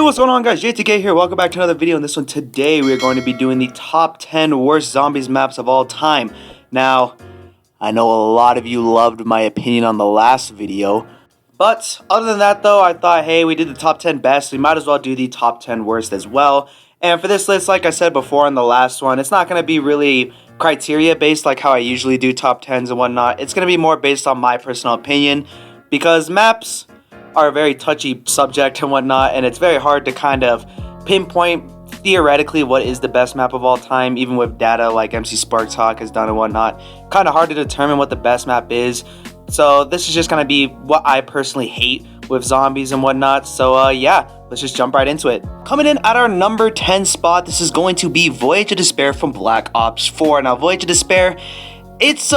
What's going on, guys? JTK here. Welcome back to another video. In this one today, we are going to be doing the top 10 worst zombies maps of all time. Now, I know a lot of you loved my opinion on the last video, but other than that though, I thought, hey, we did the top 10 best, we might as well do the top 10 worst as well. And for this list, like I said before in the last one, it's not going to be really criteria based like how I usually do top 10s and whatnot. It's going to be more based on my personal opinion, because maps are a very touchy subject and whatnot, and it's very hard to kind of pinpoint theoretically what is the best map of all time, even with data like MC Sparks Hawk has done and whatnot. Kind of hard to determine what the best map is. So this is just going to be what I personally hate with zombies and whatnot. So yeah, let's just jump right into it. Coming in at our number 10 spot, this is going to be Voyage of Despair from Black Ops 4. Now, Voyage of Despair, it's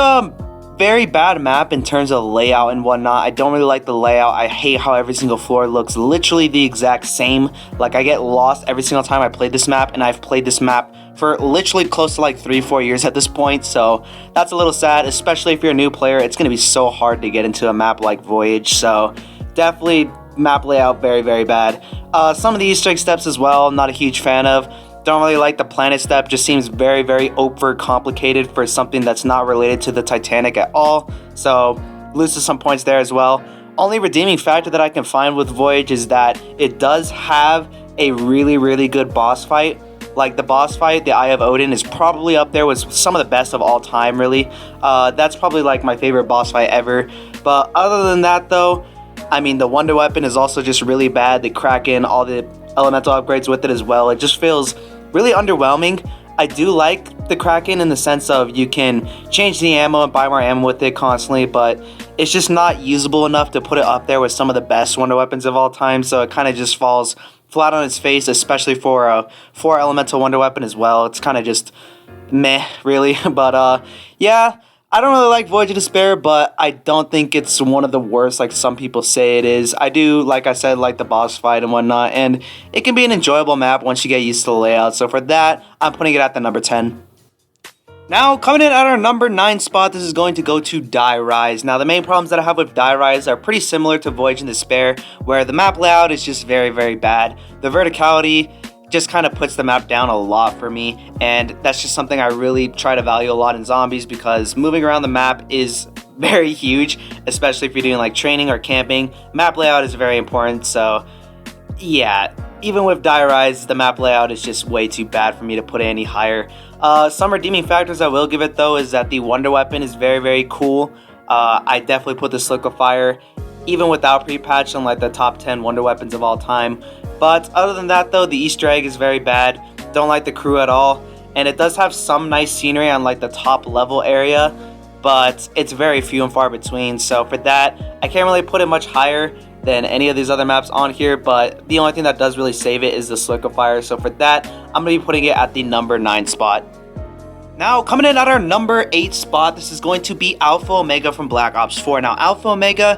very bad map in terms of layout and whatnot. I don't really like the layout. I hate how every single floor looks literally the exact same. Like, I get lost every single time I play this map, and I've played this map for literally close to like 3-4 years at this point, so that's a little sad, especially if you're a new player. It's going to be so hard to get into a map like Voyage, so definitely map layout very bad. Some of the Easter egg steps as well, I'm not a huge fan of. Don't really like the planet step, just seems very over complicated for something that's not related to the Titanic at all, so loses some points there as well. Only redeeming factor that I can find with Voyage is that it does have a really good boss fight. Like, the boss fight, the Eye of Odin, is probably up there with some of the best of all time, really. That's probably like my favorite boss fight ever. But other than that though, I mean, the Wonder Weapon is also just really bad. The Kraken, all the elemental upgrades with it as well. It just feels really underwhelming. I do like the Kraken in the sense of you can change the ammo and buy more ammo with it constantly, but it's just not usable enough to put it up there with some of the best Wonder Weapons of all time, so it kind of just falls flat on its face, especially for a 4 elemental Wonder Weapon as well. It's kind of just meh, really. But yeah, I don't really like Voyage of Despair, but I don't think it's one of the worst like some people say it is. I do, like I said, like the boss fight and whatnot, and it can be an enjoyable map once you get used to the layout. So for that, I'm putting it at the number 10. Now, coming in at our number 9 spot, this is going to go to Die Rise. Now, the main problems that I have with Die Rise are pretty similar to Voyage of Despair, where the map layout is just very bad. The verticality just kind of puts the map down a lot for me, and that's just something I really try to value a lot in zombies, because moving around the map is very huge, especially if you're doing like training or camping. Map layout is very important, so yeah, even with Die Rise, the map layout is just way too bad for me to put it any higher. Some redeeming factors I will give it though is that the Wonder Weapon is very cool. I definitely put the Slick of Fire even without pre-patch on like the top 10 Wonder Weapons of all time. But other than that though, the Easter egg is very bad. Don't like the crew at all, and it does have some nice scenery on like the top level area, but it's very few and far between. So for that, I can't really put it much higher than any of these other maps on here, but the only thing that does really save it is the Slick of Fire. So for that, I'm going to be putting it at the number 9 spot. Now, coming in at our number 8 spot, this is going to be Alpha Omega from Black Ops 4. Now, Alpha Omega,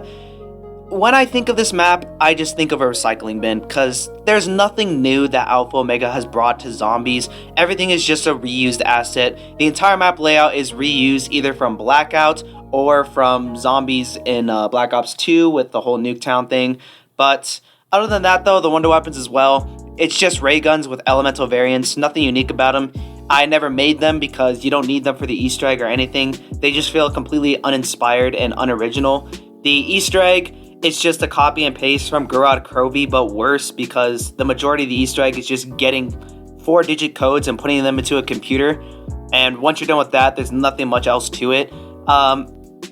when I think of this map, I just think of a recycling bin, because there's nothing new that Alpha Omega has brought to zombies. Everything is just a reused asset. The entire map layout is reused either from Blackout or from zombies in Black Ops 2 with the whole Nuketown thing. But other than that though, the Wonder Weapons as well, it's just ray guns with elemental variants, nothing unique about them. I never made them because you don't need them for the Easter egg or anything. They just feel completely uninspired and unoriginal. The Easter egg, it's just a copy and paste from Gurad Krovi, but worse, because the majority of the Easter egg is just getting 4-digit codes and putting them into a computer. And once you're done with that, there's nothing much else to it.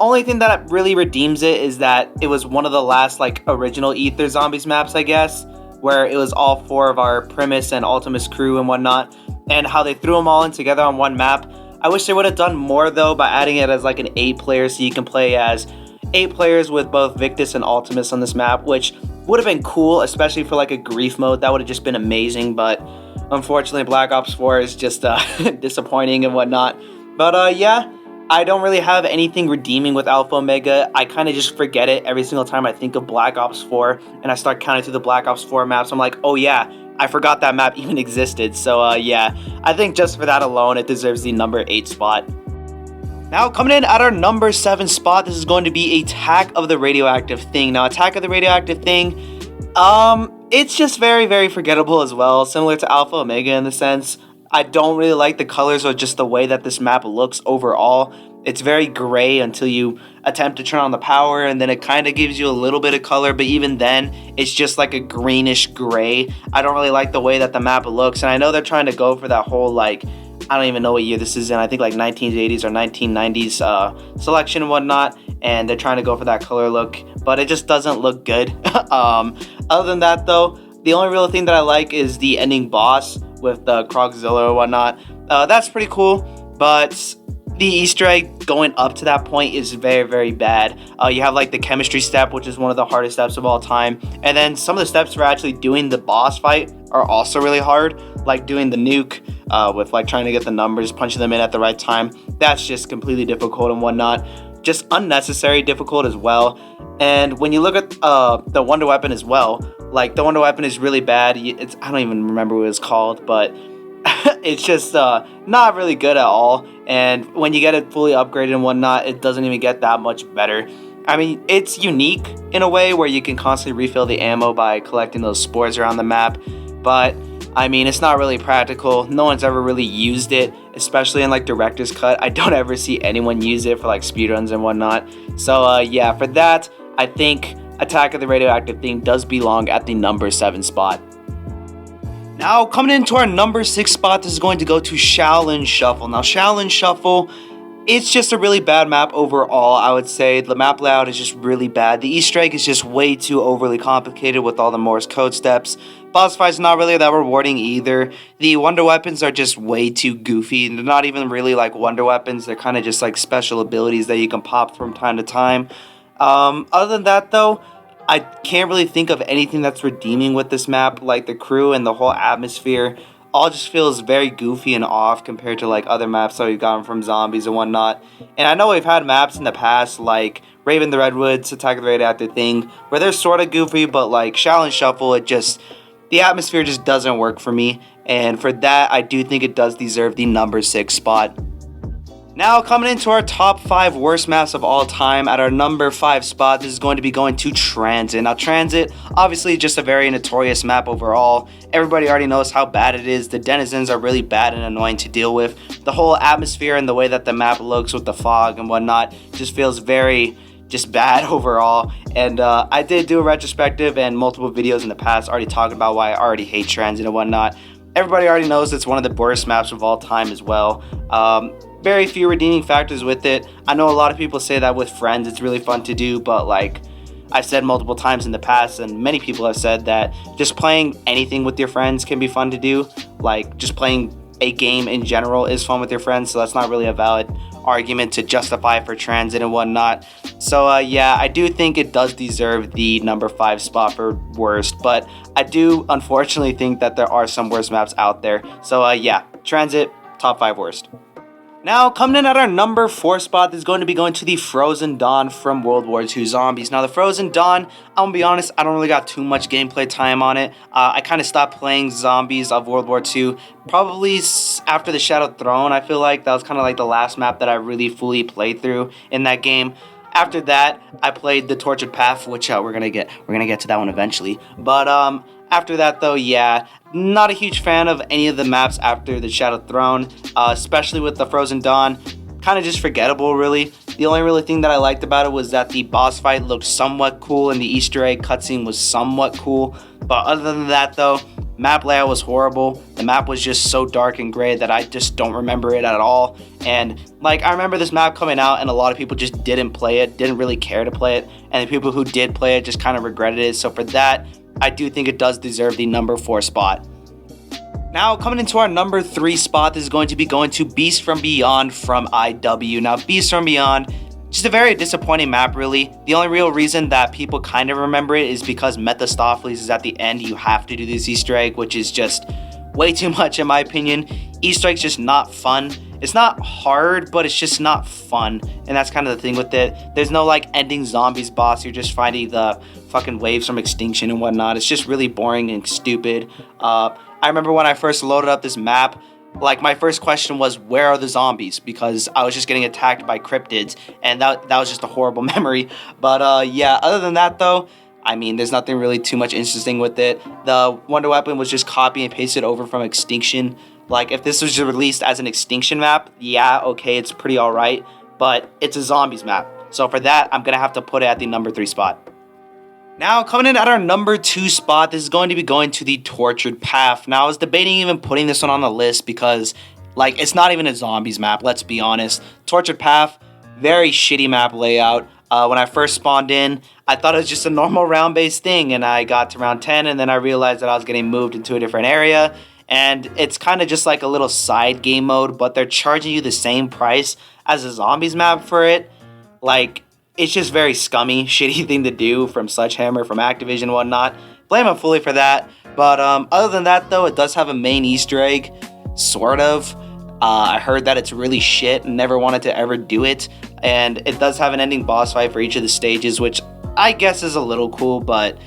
Only thing that really redeems it is that it was one of the last like original Ether Zombies maps, I guess, where it was all 4 of our Primus and Ultimus crew and whatnot, and how they threw them all in together on one map. I wish they would have done more though by adding it as like an 8-player, so you can play as 8 players with both Victus and Ultimus on this map, which would have been cool, especially for like a grief mode. That would have just been amazing, but unfortunately Black Ops 4 is just disappointing and whatnot. But yeah, I don't really have anything redeeming with Alpha Omega. I kind of just forget it every single time I think of Black Ops 4, and I start counting through the Black Ops 4 maps. I'm like, oh yeah, I forgot that map even existed. So yeah, I think just for that alone, it deserves the number 8 spot. Now, coming in at our number 7 spot, this is going to be Attack of the Radioactive Thing. Now, Attack of the Radioactive Thing, It's just very, very forgettable as well, similar to Alpha Omega in the sense. I don't really like the colors or just the way that this map looks overall. It's very gray until you attempt to turn on the power, and then it kind of gives you a little bit of color, but even then, it's just like a greenish gray. I don't really like the way that the map looks, and I know they're trying to go for that whole, like, I don't even know what year this is in. I think like 1980s or 1990s selection and whatnot, and they're trying to go for that color look, but it just doesn't look good. Other than that, though, the only real thing that I like is the ending boss with the Krogzilla or whatnot. That's pretty cool, but the Easter egg going up to that point is very, very bad. You have like the chemistry step, which is one of the hardest steps of all time, and then some of the steps for actually doing the boss fight are also really hard, like doing the nuke with like trying to get the numbers, punching them in at the right time. That's just completely difficult and whatnot. Just unnecessary difficult as well. And when you look at the Wonder Weapon as well, like the Wonder Weapon is really bad. I don't even remember what it's called, but it's just not really good at all. And when you get it fully upgraded and whatnot, it doesn't even get that much better. I mean, it's unique in a way where you can constantly refill the ammo by collecting those spores around the map, but I mean, it's not really practical. No one's ever really used it, especially in like director's cut. I don't ever see anyone use it for like speedruns and whatnot. So yeah, for that, I think Attack of the Radioactive Thing does belong at the number 7 spot. Now, coming into our number 6 spot, this is going to go to Shaolin Shuffle. Now, Shaolin Shuffle, it's just a really bad map overall, I would say. The map layout is just really bad. The Easter egg is just way too overly complicated with all the Morse code steps. Boss fights not really that rewarding either. The Wonder Weapons are just way too goofy. They're not even really like Wonder Weapons. They're kind of just like special abilities that you can pop from time to time. Other than that, though, I can't really think of anything that's redeeming with this map. Like the crew and the whole atmosphere all just feels very goofy and off compared to like other maps that we've gotten from zombies and whatnot. And I know we've had maps in the past like Raven the Redwoods, Attack of the Radioactive Thing, where they're sort of goofy, but like Shaolin Shuffle, the atmosphere just doesn't work for me. And for that, I do think it does deserve the number 6 spot. Now, coming into our top 5 worst maps of all time, at our number 5 spot, this is going to be going to Transit. Now, Transit, obviously just a very notorious map overall. Everybody already knows how bad it is. The denizens are really bad and annoying to deal with. The whole atmosphere and the way that the map looks with the fog and whatnot just feels very just bad overall. And I did do a retrospective and multiple videos in the past already talking about why I already hate Transit and whatnot. Everybody already knows it's one of the worst maps of all time as well. Very few redeeming factors with it. I know a lot of people say that with friends it's really fun to do, but like I've said multiple times in the past, and many people have said that just playing anything with your friends can be fun to do. Like just playing a game in general is fun with your friends, so that's not really a valid argument to justify for Transit and whatnot. So yeah, I do think it does deserve the number 5 spot for worst, but I do unfortunately think that there are some worse maps out there. So yeah, Transit, top 5 worst. Now, coming in at our number 4 spot, this is going to be going to the Frozen Dawn from World War II Zombies. Now, the Frozen Dawn, I'm going to be honest, I don't really got too much gameplay time on it. I kind of stopped playing Zombies of World War II probably after the Shadow Throne. I feel like that was kind of like the last map that I really fully played through in that game. After that, I played the Tortured Path, which we're gonna get to that one eventually. But after that, though, yeah, not a huge fan of any of the maps after the Shadow Throne, especially with the Frozen Dawn. Kind of just forgettable, really. The only really thing that I liked about it was that the boss fight looked somewhat cool and the Easter egg cutscene was somewhat cool. But other than that, though, map layout was horrible. The map was just so dark and gray that I just don't remember it at all. And like, I remember this map coming out and a lot of people just didn't play it, didn't really care to play it. And the people who did play it just kind of regretted it. So for that, I do think it does deserve the number 4 spot. Now, coming into our number 3 spot, this is going to be going to Beast from Beyond from IW. Now, Beast from Beyond, just a very disappointing map, really. The only real reason that people kind of remember it is because Mephistopheles is at the end. You have to do this Easter egg, which is just way too much in my opinion. Easter egg's just not fun. It's not hard, but it's just not fun. And that's kind of the thing with it. There's no like ending zombies boss. You're just fighting the fucking waves from extinction and whatnot. It's just really boring and stupid. I remember when I first loaded up this map, like my first question was, where are the zombies? Because I was just getting attacked by cryptids, and that was just a horrible memory. But yeah, other than that though, I mean, there's nothing really too much interesting with it. The Wonder Weapon was just copy and pasted over from Extinction. Like, if this was released as an Extinction map, yeah, okay, it's pretty alright, but it's a zombies map. So for that, I'm gonna have to put it at the number 3 spot. Now, coming in at our number 2 spot, this is going to be going to the Tortured Path. Now, I was debating even putting this one on the list because, like, it's not even a zombies map, let's be honest. Tortured Path, very shitty map layout. When I first spawned in, I thought it was just a normal round-based thing, and I got to round 10, and then I realized that I was getting moved into a different area, and it's kind of just like a little side game mode, but they're charging you the same price as a zombies map for it. Like, it's just very scummy, shitty thing to do from Sledgehammer, from Activision and whatnot. Blame them fully for that. But other than that, though, it does have a main Easter egg, sort of. I heard that it's really shit and never wanted to ever do it. And it does have an ending boss fight for each of the stages, which I guess is a little cool, but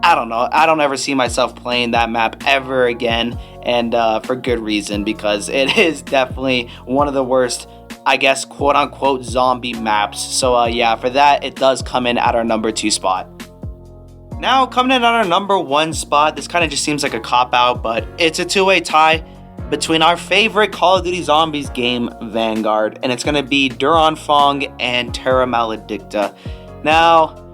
I don't know. I don't ever see myself playing that map ever again, and for good reason, because it is definitely one of the worst, I guess, quote-unquote zombie maps. So yeah, for that, it does come in at our number 2 spot. Now, coming in at our number 1 spot, this kind of just seems like a cop-out, but it's a two-way tie between our favorite Call of Duty Zombies game, Vanguard, and it's going to be Duran Fong and Terra Maledicta. Now,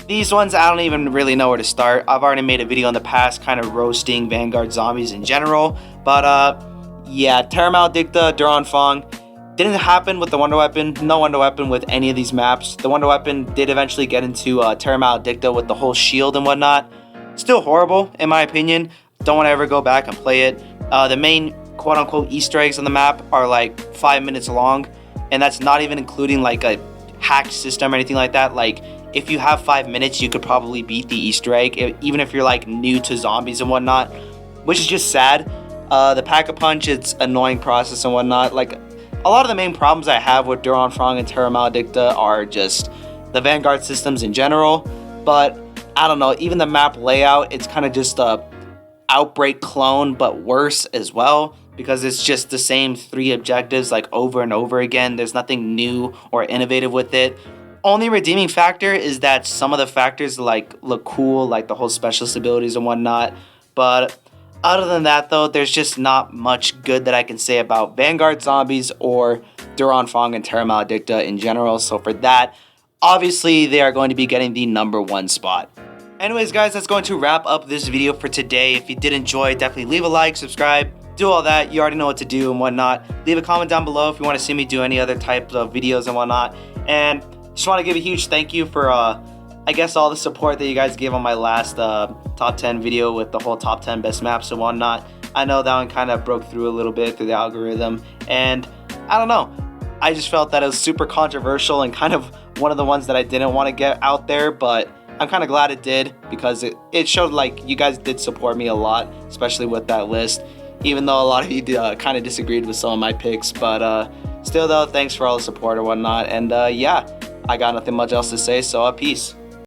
these ones, I don't even really know where to start. I've already made a video in the past kind of roasting Vanguard zombies in general, but yeah, Terra Maledicta, Duran Fong, didn't happen with the Wonder Weapon. No Wonder Weapon with any of these maps. The Wonder Weapon did eventually get into Terra Maledicta with the whole shield and whatnot. Still horrible, in my opinion. Don't want to ever go back and play it. The main quote-unquote Easter eggs on the map are like 5 minutes long, and that's not even including like a hacked system or anything like that. Like, if you have 5 minutes, you could probably beat the Easter egg, even if you're like new to zombies and whatnot, which is just sad. The Pack-a-Punch, it's annoying process and whatnot. Like, a lot of the main problems I have with Duran Fong and Terra Maledicta are just the Vanguard systems in general, but I don't know, even the map layout, it's kind of just a Outbreak clone, but worse as well, because it's just the same 3 objectives like over and over again. There's nothing new or innovative with it. Only redeeming factor is that some of the factors like look cool, like the whole specialist abilities and whatnot, but other than that, though, there's just not much good that I can say about Vanguard Zombies or Duran Fong and Terra Maledicta in general. So for that, obviously, they are going to be getting the number 1 spot. Anyways, guys, that's going to wrap up this video for today. If you did enjoy, definitely leave a like, subscribe, do all that. You already know what to do and whatnot. Leave a comment down below if you want to see me do any other types of videos and whatnot. And just want to give a huge thank you for I guess all the support that you guys gave on my last top 10 video with the whole top 10 best maps and whatnot. I know that one kind of broke through a little bit through the algorithm, and I don't know, I just felt that it was super controversial and kind of one of the ones that I didn't want to get out there, but I'm kind of glad it did, because it showed like you guys did support me a lot, especially with that list, even though a lot of you kind of disagreed with some of my picks. But still though, thanks for all the support and whatnot, and yeah, I got nothing much else to say, so peace.